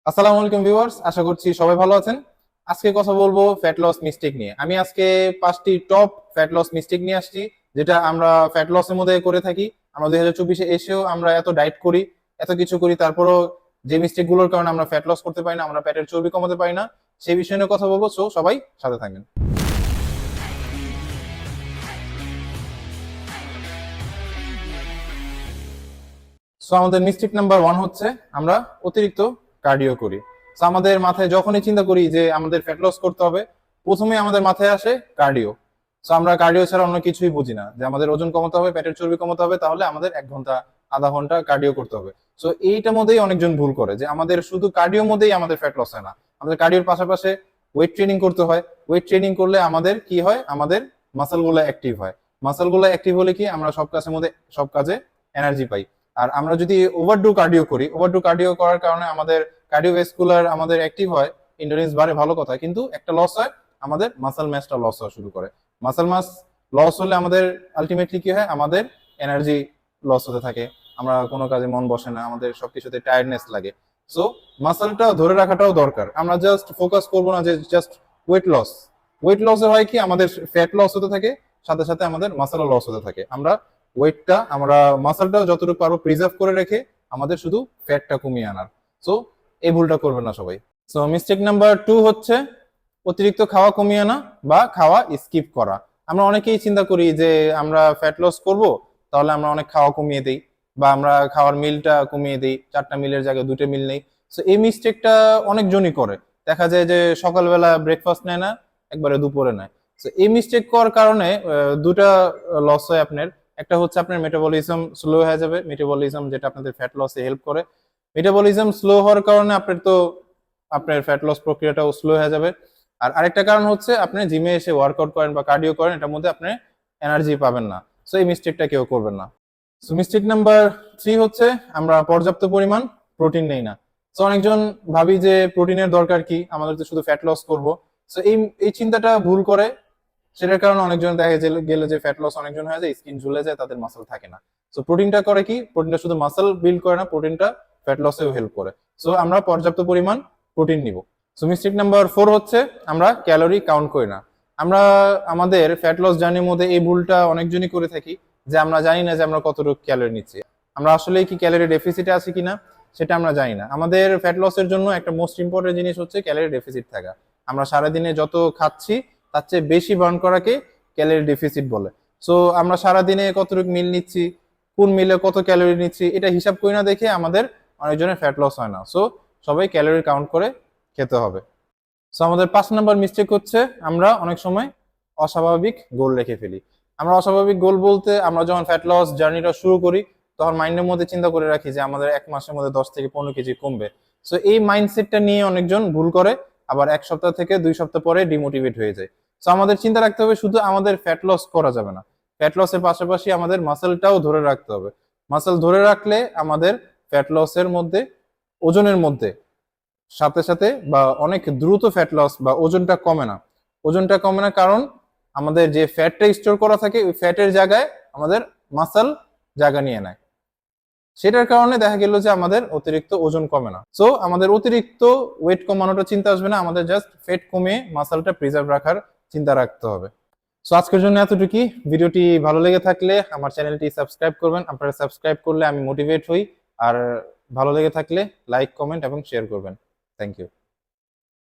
আসসালামু আলাইকুম ভিউয়ার্স, আশা করছি সবাই ভালো আছেন। আজকে কথা বলবো ফ্যাট লস মিস্টেক নিয়ে। আমি আজকে 5টি টপ ফ্যাট লস মিস্টেক নিয়ে আসছি, যেটা আমরা ফ্যাট লসের মধ্যে করে থাকি। আমরা 2024-এ এসেও আমরা এত ডায়েট করি, এত কিছু করি, তারপরও যে মিস্টেক গুলোর কারণে আমরা ফ্যাট লস করতে পারি না, আমরা পেটের চর্বি কমাতে পারি না, সেই বিষয় নিয়ে কথা বলবো। সো সবাই সাথে থাকবেন। সো আমাদের মিস্টেক নাম্বার 1 হচ্ছে আমরা অতিরিক্ত কার্ডিও করি। সো আমাদের মাথায় যখনই চিন্তা করি যে আমাদের ফ্যাট লস করতে হবে, প্রথমে আমাদের মাথায় আসে কার্ডিও। সো আমরা কার্ডিও ছাড়া অন্য কিছুই বুঝি না যে আমাদের ওজন কমাতে হবে, পেটের চর্বি কমাতে হবে, তাহলে আমাদের 1 ঘন্টা আধা ঘন্টা কার্ডিও করতে হবে। সো এইটার মধ্যেই অনেকজন ভুল করে যে আমাদের শুধু কার্ডিও মধ্যেই আমাদের ফ্যাট লস হয় না, আমাদের কার্ডিওর পাশাপাশি ওয়েট ট্রেনিং করতে হয়। ওয়েট ট্রেনিং করলে আমাদের কি হয়, আমাদের মাসেল গুলো অ্যাক্টিভ হয়। মাসেল গুলো অ্যাক্টিভ হলে কি আমরা সব কাজে এনার্জি পাই। আর আমরা যদি ওভারডু কার্ডিও করি, ওভারডু কার্ডিও করার কারণে আমাদের কার্ডিওভাস্কুলার আমাদের অ্যাক্টিভ হয়, এন্ডুরেন্স বাড়ে, ভালো কথা, কিন্তু একটা লস হয়, আমাদের মাসল মাসটা লস হওয়া শুরু করে। মাসল মাস লস হলে আমাদের আলটিমেটলি কি হয়, আমাদের এনার্জি লস হতে থাকে, আমরা কোনো কাজে মন বসে না, আমাদের সবকিছুতে টায়ার্ডনেস লাগে। সো মাসলটা ধরে রাখাটাও দরকার। আমরা জাস্ট ফোকাস করবো না যে জাস্ট ওয়েট লস। ওয়েট লসে হয় কি, আমাদের ফ্যাট লস হতে থাকে, সাথে সাথে আমাদের মাসলও লস হতে থাকে। আমরা মাসলটা যতটুকু পারবো প্রিজার্ভ করে রেখে আমাদের শুধু ফ্যাটটা কমিয়ে আনার। সো এই ভুলটা করবেন না সবাই। সো মিস্টেক নাম্বার 2 হচ্ছে অতিরিক্ত খাওয়া কমিয়ে আনা বা খাওয়া স্কিপ করা। আমরা অনেকেই চিন্তা করি যে আমরা ফ্যাট লস করব, তাহলে আমরা অনেক খাওয়া কমিয়ে দিই, বা আমরা খাওয়ার মিলটা কমিয়ে দিই, 4টা মিলের জায়গায় 2টে মিল নেই। সো এই মিস্টেকটা অনেকজনই করে। দেখা যায় যে সকালবেলা ব্রেকফাস্ট নেয় না, একবারে দুপুরে নেয়। সো এই মিস্টেক করার কারণে দুটা লস হয় আপনার। একটা হচ্ছে আপনার মেটাবলিজম স্লো হয়ে যাবে, মেটাবলিজম যেটা আপনাদের ফ্যাট লসে হেল্প করে। মেটাবলিজম স্লো হওয়ার কারণে আপনার ফ্যাট লস প্রক্রিয়াটাও স্লো হয়ে যাবে। আর আরেকটা কারণ হচ্ছে আপনি জিমে এসে ওয়ার্কআউট করেন বা কার্ডিও করেন, এটার মধ্যে আপনি এনার্জি পাবেন না। সো এই মিস্টেকটা কেউ করবেন না। সো মিস্টেক নাম্বার 3 হচ্ছে আমরা পর্যাপ্ত পরিমাণ প্রোটিন নেই না। সো অনেকজন ভাবি যে প্রোটিনের দরকার কি, আমাদের তো শুধু ফ্যাট লস করব। সো এই চিন্তাটা ভুল করে। সেটার কারণে অনেকজন দেখা গেলে যে ফ্যাট লস অনেকজন হয়ে যায়, স্কিন ঝুলে যায়, তাদের মাসল থাকে না। সো প্রোটিনটা করে কি, প্রোটিনটা শুধু মাসল বিল্ড করে না, প্রোটিনটা ফ্যাট লসেও হেল্প করে। সো আমরা পর্যাপ্ত পরিমাণ প্রোটিন নিব। সো মিস্টেক নাম্বার 4 হচ্ছে আমরা ক্যালোরি কাউন্ট করি না। আমরা আমাদের ফ্যাট লস জার্নির মধ্যে এই ভুলটা অনেকজনই করে থাকি, যে আমরা জানি না যে আমরা কতটুকু ক্যালোরি নিচ্ছি। আমরা আসলে কি ক্যালোরি ডেফিসিটে আছি কিনা সেটা আমরা জানি না। আমাদের ফ্যাট লসের জন্য একটা মোস্ট ইম্পর্টেন্ট জিনিস হচ্ছে ক্যালোরি ডেফিসিট থাকা। আমরা সারাদিনে যত খাচ্ছি তার চেয়ে বেশি বার্ন করাকে ক্যালোরি ডেফিসিট বলে। সো আমরা সারাদিনে কতটুকু মিল নিচ্ছি, কোন মিলে কত ক্যালোরি নিচ্ছি, এটা হিসাব করি না দেখে আমাদের অনেকজনের ফ্যাট লস হয় না। সো সবাই ক্যালোরি কাউন্ট করে খেতে হবে। সো আমাদের 5 নম্বর মিস্টেক হচ্ছে আমরা অনেক সময় অস্বাভাবিক গোল রেখে ফেলি। আমরা অস্বাভাবিক গোল বলতে, আমরা যখন ফ্যাট লস জার্নিটা শুরু করি তখন মাইন্ডের মধ্যে চিন্তা করে রাখি যে আমাদের 1 মাসের মধ্যে 10 থেকে 15 কেজি কমবে। সো এই মাইন্ডসেটটা নিয়ে অনেকজন ভুল করে, আবার 1 সপ্তাহ থেকে 2 সপ্তাহ পরে ডিমোটিভেট হয়ে যায়। সো আমাদের চিন্তা রাখতে হবে, শুধু আমাদের ফ্যাট লস করা যাবে না, ফ্যাট লসের পাশাপাশি আমাদের মাসেলটাও ধরে রাখতে হবে। মাসেল ধরে রাখলে আমাদের ফ্যাট লসের মধ্যে, ওজনের মধ্যে সাথে সাথে বা অনেক দ্রুত ফ্যাট লস বা ওজনটা কমে না। ওজনটা কমে না কারণ আমাদের যে ফ্যাটটা স্টোর করা থাকে, ওই ফ্যাটের জায়গায় আমাদের মাসল জায়গা নিয়ে নেয়। সেটার কারণে দেখা গেল যে আমাদের অতিরিক্ত ওজন কমে না। সো আমাদের অতিরিক্ত ওয়েট কমানোটা চিন্তা আসবে না, আমাদের জাস্ট ফ্যাট কমিয়ে মাসলটা প্রিজার্ভ রাখার চিন্তা রাখতে হবে। সো আজকের জন্য এতটুকুই। ভিডিওটি ভালো লেগে থাকলে আমার চ্যানেলটি সাবস্ক্রাইব করবেন। আপনারা সাবস্ক্রাইব করলে আমি মোটিভেট হই। আর ভালো লেগে থাকলে লাইক, কমেন্ট এবং শেয়ার করবেন। Thank you.